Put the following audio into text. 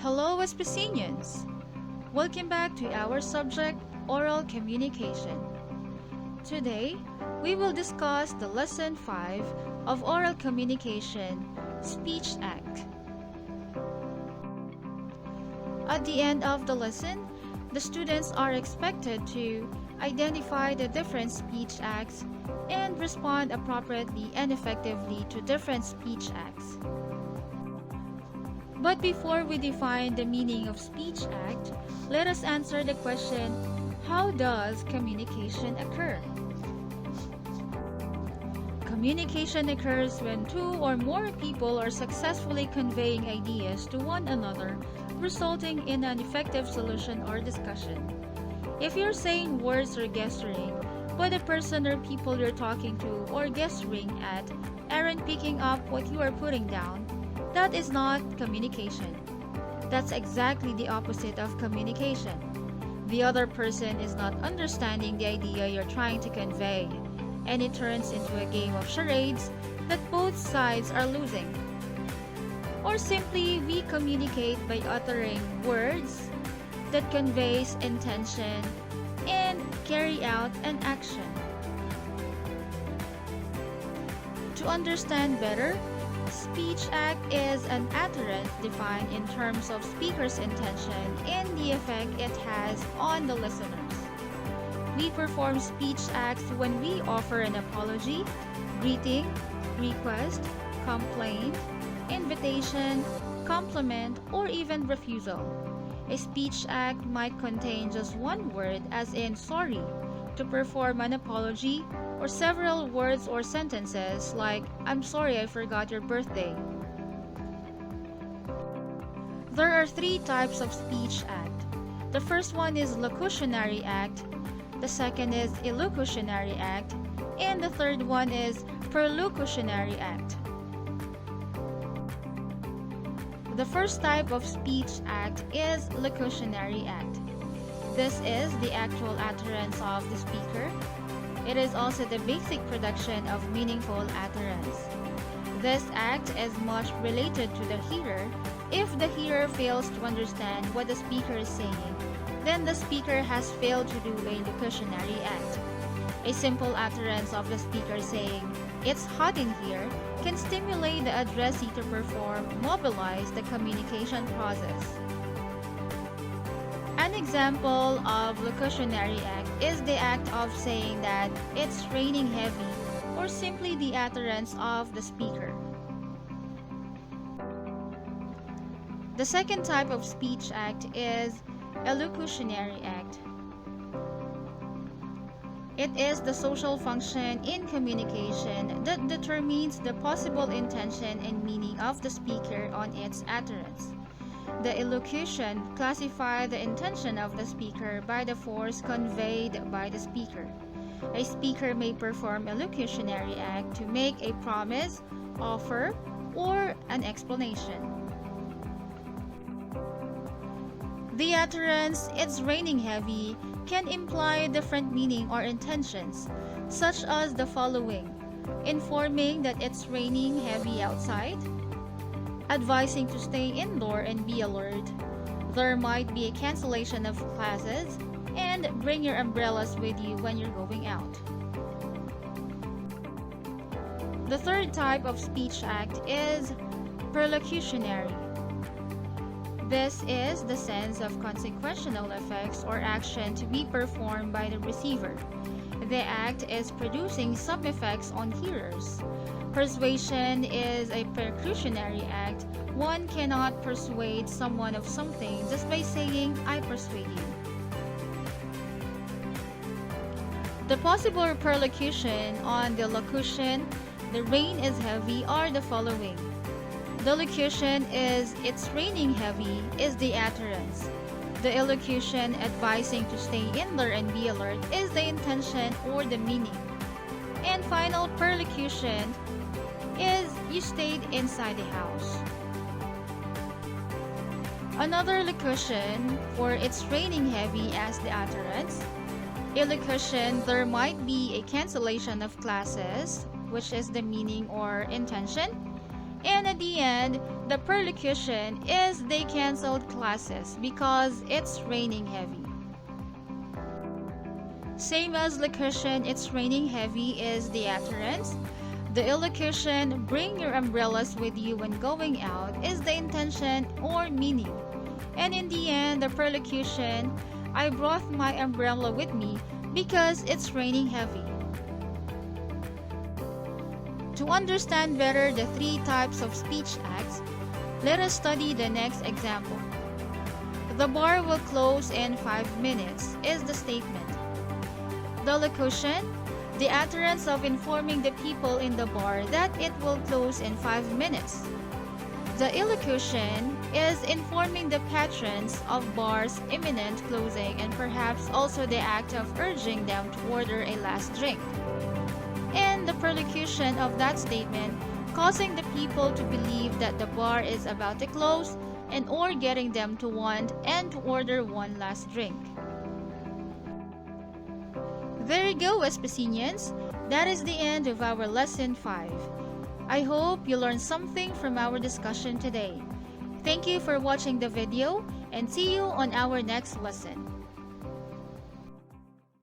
Hello, Espacinians! Welcome back to our subject, Oral Communication. Today, we will discuss the Lesson 5 of Oral Communication, Speech Act. At the end of the lesson, the students are expected to identify the different speech acts and respond appropriately and effectively to different speech acts. But before we define the meaning of speech act, let us answer the question, how does communication occur? Communication occurs when two or more people are successfully conveying ideas to one another, resulting in an effective solution or discussion. If you're saying words or gesturing, but the person or people you're talking to or gesturing at aren't picking up what you are putting down, that is not communication. That's exactly the opposite of communication. The other person is not understanding the idea you're trying to convey, and it turns into a game of charades that both sides are losing. Or simply, we communicate by uttering words that conveys intention and carry out an action. To understand better, speech act is an utterance defined in terms of speaker's intention and the effect it has on the listeners. We perform speech acts when we offer an apology, greeting, request, complaint, invitation, compliment, or even refusal. A speech act might contain just one word, as in sorry, to perform an apology, or several words or sentences like, I'm sorry I forgot your birthday. There are three types of speech act. The first one is locutionary act, the second is illocutionary act, and the third one is perlocutionary act. The first type of speech act is locutionary act. This is the actual utterance of the speaker. It is also the basic production of meaningful utterance. This act is much related to the hearer. If the hearer fails to understand what the speaker is saying, then the speaker has failed to do a locutionary act. A simple utterance of the speaker saying, "It's hot in here," can stimulate the addressee to mobilize the communication process. An example of locutionary act is the act of saying that it's raining heavy, or simply the utterance of the speaker. The second type of speech act is illocutionary act. It is the social function in communication that determines the possible intention and meaning of the speaker on its utterance. The illocution classifies the intention of the speaker by the force conveyed by the speaker. A speaker may perform a locutionary act to make a promise, offer, or an explanation. The utterance, "It's raining heavy," can imply different meaning or intentions, such as the following: informing that it's raining heavy outside, advising to stay indoor and be alert, there might be a cancellation of classes, and bring your umbrellas with you when you're going out. The third type of speech act is perlocutionary. This is the sense of consequential effects or action to be performed by the receiver. The act is producing some effects on hearers. Persuasion is a perlocutionary act. One cannot persuade someone of something just by saying, "I persuade you." The possible perlocution on the locution, "The rain is heavy," are the following. The locution is, "It's raining heavy," is the utterance. The illocution, "Advising to stay indoor and be alert," is the intention or the meaning. And final perlocution is, "You stayed inside the house." Another locution for "It's raining heavy" as the utterance. Illocution, "There might be a cancellation of classes," which is the meaning or intention. And at the end, The perlocution is they canceled classes because it's raining heavy. Same as locution, it's raining heavy is the utterance. The illocution, bring your umbrellas with you when going out, is the intention or meaning. And in the end, the perlocution, I brought my umbrella with me because it's raining heavy. To understand better the three types of speech acts, let us study the next example. The bar will close in 5 minutes is the statement. The locution, the utterance of informing the people in the bar that it will close in 5 minutes. The illocution is informing the patrons of bars imminent closing and perhaps also the act of urging them to order a last drink. And the perlocution of that statement causing the people to believe that the bar is about to close and or getting them to want and to order one last drink. There you go, Espesinians. That is the end of our lesson 5. I hope you learned something from our discussion today. Thank you for watching the video and see you on our next lesson.